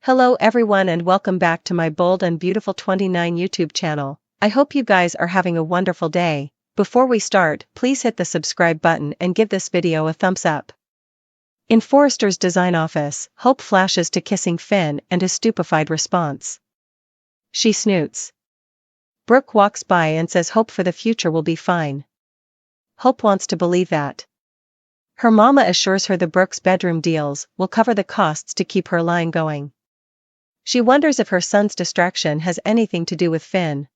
Hello everyone and welcome back to my Bold and Beautiful 29 YouTube channel. I hope you guys are having a wonderful day. Before we start, please hit the subscribe button and give this video a thumbs up. In Forrester's design office, Hope flashes to kissing Finn and his stupefied response. She snoots. Brooke walks by and says Hope for the future will be fine. Hope wants to believe that. Her mama assures her the Brooks bedroom deals will cover the costs to keep her line going. She wonders if her son's distraction has anything to do with Finn.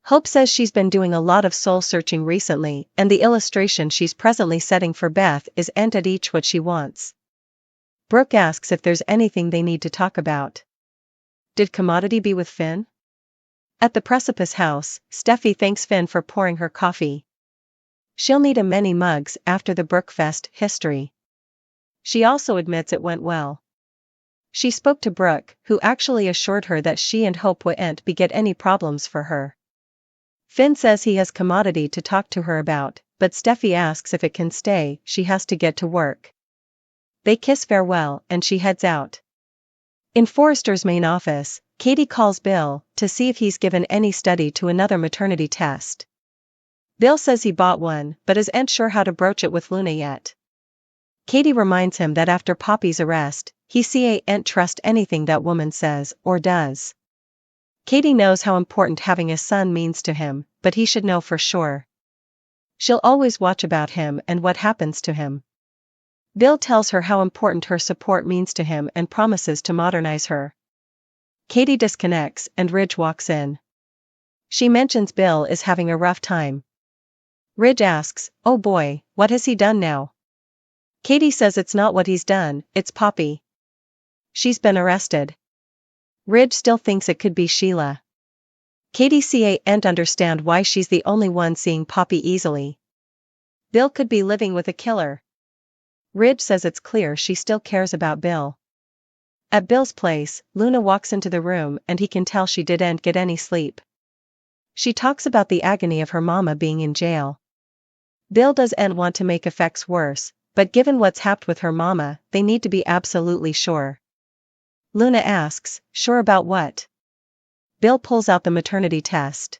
Hope says she's been doing a lot of soul-searching recently, and the illustration she's presently setting for Beth is "Ain't at each what she wants." Brooke asks if there's anything they need to talk about. Did Commodity be with Finn? At the Precipice house, Steffi thanks Finn for pouring her coffee. She'll need many mugs after the Brookfest history. She also admits it went well. She spoke to Brooke, who actually assured her that she and Hope wouldn't get any problems for her. Finn says he has Commodity to talk to her about, but Steffi asks if it can stay, she has to get to work. They kiss farewell and she heads out. In Forrester's main office, Katie calls Bill to see if he's given any study to another maternity test. Bill says he bought one, but isn't sure how to broach it with Luna yet. Katie reminds him that after Poppy's arrest, he can't trust anything that woman says or does. Katie knows how important having a son means to him, but he should know for sure. She'll always watch about him and what happens to him. Bill tells her how important her support means to him and promises to modernize her. Katie disconnects and Ridge walks in. She mentions Bill is having a rough time. Ridge asks, "Oh boy, what has he done now?" Katie says it's not what he's done, it's Poppy. She's been arrested. Ridge still thinks it could be Sheila. Katie can't understand why she's the only one seeing Poppy easily. Bill could be living with a killer. Ridge says it's clear she still cares about Bill. At Bill's place, Luna walks into the room and he can tell she didn't get any sleep. She talks about the agony of her mama being in jail. Bill doesn't want to make effects worse, but given what's happened with her mama, they need to be absolutely sure. Luna asks, "Sure about what?" Bill pulls out the maternity test.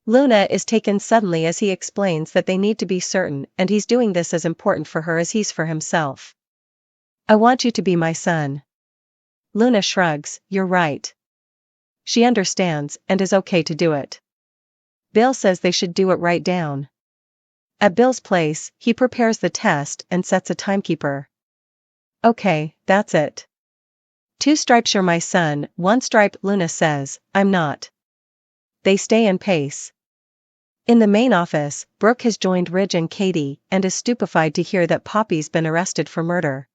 Luna is taken suddenly as he explains that they need to be certain and he's doing this as important for her as he's for himself. "I want you to be my son." Luna shrugs, "You're right." She understands and is okay to do it. Bill says they should do it right down. At Bill's place, he prepares the test and sets a timekeeper. "Okay, that's it. 2 stripes, you're my son, 1 stripe, Luna says, "I'm not." They stay in pace. In the main office, Brooke has joined Ridge and Katie and is stupefied to hear that Poppy's been arrested for murder.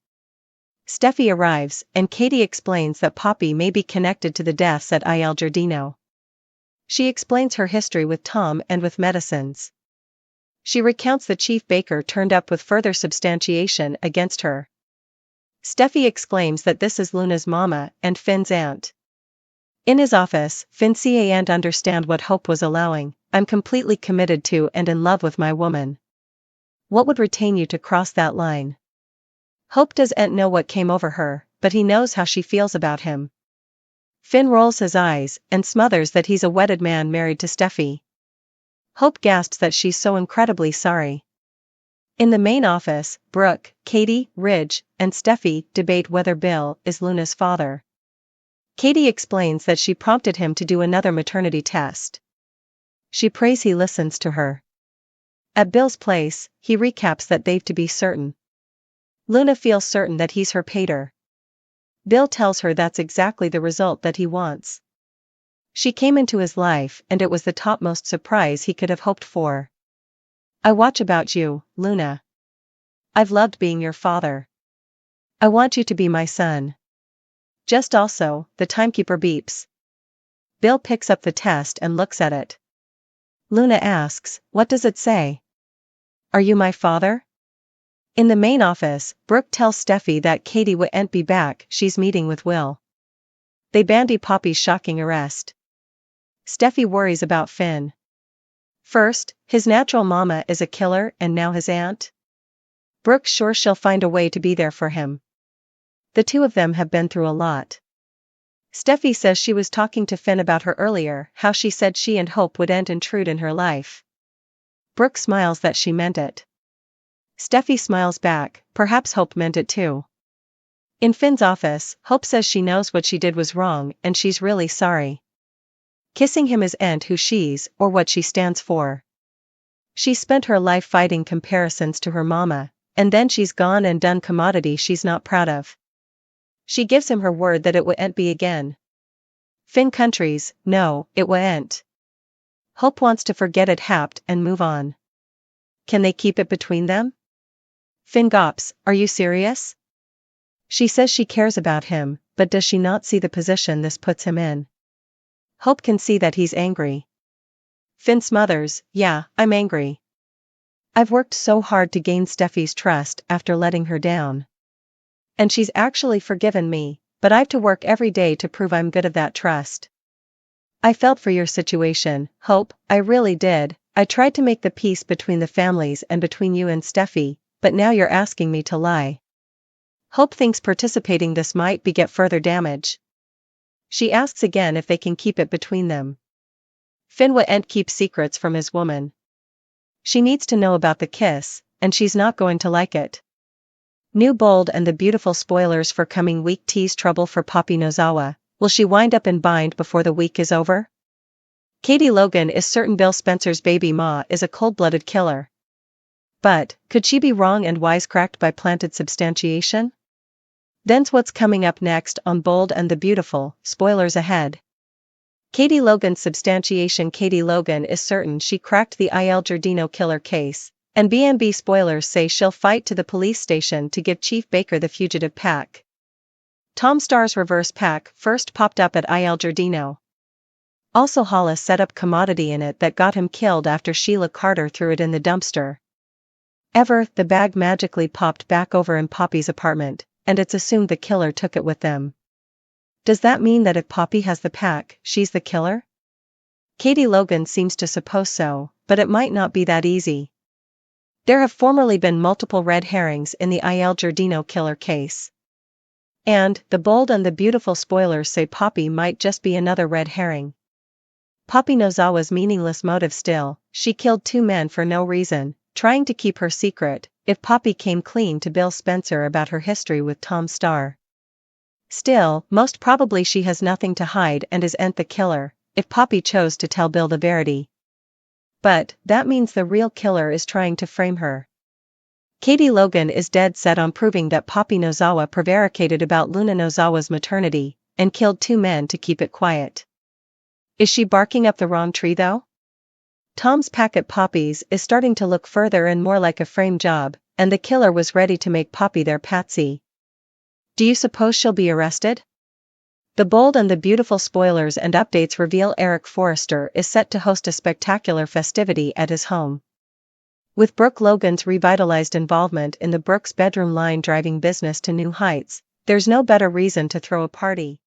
Steffi arrives and Katie explains that Poppy may be connected to the deaths at Il Giardino. She explains her history with Tom and with medicines. She recounts the chief baker turned up with further substantiation against her. Steffi exclaims that this is Luna's mama and Finn's aunt. In his office, Finn can't understand what Hope was allowing. "I'm completely committed to and in love with my woman. What would retain you to cross that line?" Hope doesn't know what came over her, but he knows how she feels about him. Finn rolls his eyes and smothers that he's a wedded man married to Steffi. Hope gasps that she's so incredibly sorry. In the main office, Brooke, Katie, Ridge, and Steffi debate whether Bill is Luna's father. Katie explains that she prompted him to do another maternity test. She prays he listens to her. At Bill's place, he recaps that they've to be certain. Luna feels certain that he's her pater. Bill tells her that's exactly the result that he wants. She came into his life and it was the topmost surprise he could have hoped for. "I watch about you, Luna. I've loved being your father. I want you to be my son." Just also, the timekeeper beeps. Bill picks up the test and looks at it. Luna asks, "What does it say?" "Are you my father?" In the main office, Brooke tells Steffi that Katie wouldn't be back, she's meeting with Will. They bandy Poppy's shocking arrest. Steffi worries about Finn. First, his natural mama is a killer and now his aunt. Brooke's sure she'll find a way to be there for him. The two of them have been through a lot. Steffi says she was talking to Finn about her earlier, how she said she and Hope would end intrude in her life. Brooke smiles that she meant it. Steffi smiles back, perhaps Hope meant it too. In Finn's office, Hope says she knows what she did was wrong and she's really sorry. Kissing him is ain't who she's, or what she stands for. She spent her life fighting comparisons to her mama, and then she's gone and done commodity she's not proud of. She gives him her word that it won't be again. Finn countries, no, it won't. Hope wants to forget it happed and move on. Can they keep it between them? Finn gops, are you serious? She says she cares about him, but does she not see the position this puts him in? Hope can see that he's angry. Finn smothers, yeah, I'm angry. I've worked so hard to gain Steffi's trust after letting her down. And she's actually forgiven me, but I've to work every day to prove I'm good of that trust. I felt for your situation, Hope, I really did. I tried to make the peace between the families and between you and Steffi, but now you're asking me to lie. Hope thinks participating this might beget further damage. She asks again if they can keep it between them. Finn won't keep secrets from his woman. She needs to know about the kiss, and she's not going to like it. New Bold and the Beautiful spoilers for coming week tease trouble for Poppy Nozawa. Will she wind up in bind before the week is over? Katie Logan is certain Bill Spencer's baby ma is a cold-blooded killer. But, could she be wrong and wisecracked by planted substantiation? Then's what's coming up next on Bold and the Beautiful, spoilers ahead. Katie Logan's substantiation. Katie Logan is certain she cracked the Il Giardino killer case, and B&B spoilers say she'll fight to the police station to give Chief Baker the fugitive pack. Tom Starr's reverse pack first popped up at Il Giardino. Also Hollis set up commodity in it that got him killed after Sheila Carter threw it in the dumpster. The bag magically popped back over in Poppy's apartment, and it's assumed the killer took it with them. Does that mean that if Poppy has the pack, she's the killer? Katie Logan seems to suppose so, but it might not be that easy. There have formerly been multiple red herrings in the Il Giardino killer case. And, the Bold and the Beautiful spoilers say Poppy might just be another red herring. Poppy Nozawa's meaningless motive still, she killed 2 men for no reason, trying to keep her secret. If Poppy came clean to Bill Spencer about her history with Tom Starr. Still, most probably she has nothing to hide and isn't the killer, if Poppy chose to tell Bill the verity. But, that means the real killer is trying to frame her. Katie Logan is dead set on proving that Poppy Nozawa prevaricated about Luna Nozawa's maternity, and killed 2 men to keep it quiet. Is she barking up the wrong tree though? Tom's pack at Poppy's is starting to look further and more like a frame job, and the killer was ready to make Poppy their patsy. Do you suppose she'll be arrested? The Bold and the Beautiful spoilers and updates reveal Eric Forrester is set to host a spectacular festivity at his home. With Brooke Logan's revitalized involvement in the Brooks bedroom line driving business to new heights, there's no better reason to throw a party.